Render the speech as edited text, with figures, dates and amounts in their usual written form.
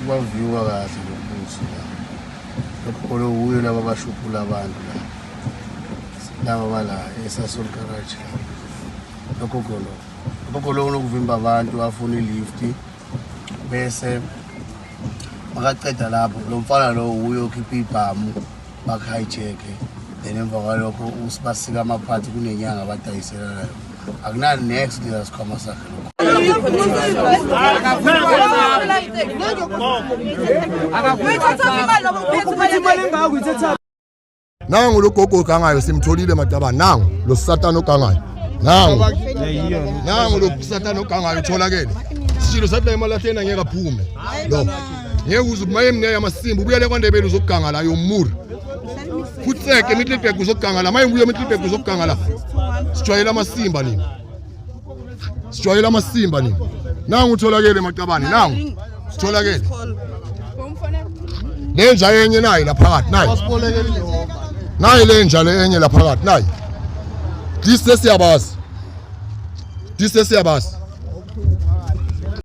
baviwa kahle lokubuso lokho lo uyo laba bashuphula abantu la laba bala eSasol garage lokho lo ukuvimba abantu afuna ilift bese makaqeda lapho lo mfana lo uyo khipha ibhamu bakhijack then emva kwalokho usibasika amaphathi kunenyanga abadayisela layo akunani next lesikhwama sakhe lokho nangu lo gogo ogangayo simtholile Matabane nangu lo satana ogangayo nangu lo satana ogangayo utholakele sishilo sathi la emalahleni ngeke aphume lo ngeke uze maye mneye amasimba ubuyele kwaNdebele uzokuganga la yomuri futheke eMiddelburg uzokuganga la maye ubuye eMiddelburg uzokuganga la sijwayela amasimba nini nangu utholakele Matabane nangu sitholakele lenja yenye nayi la phakathi nayi lenja lenye la phakathi nayi dise siyabazi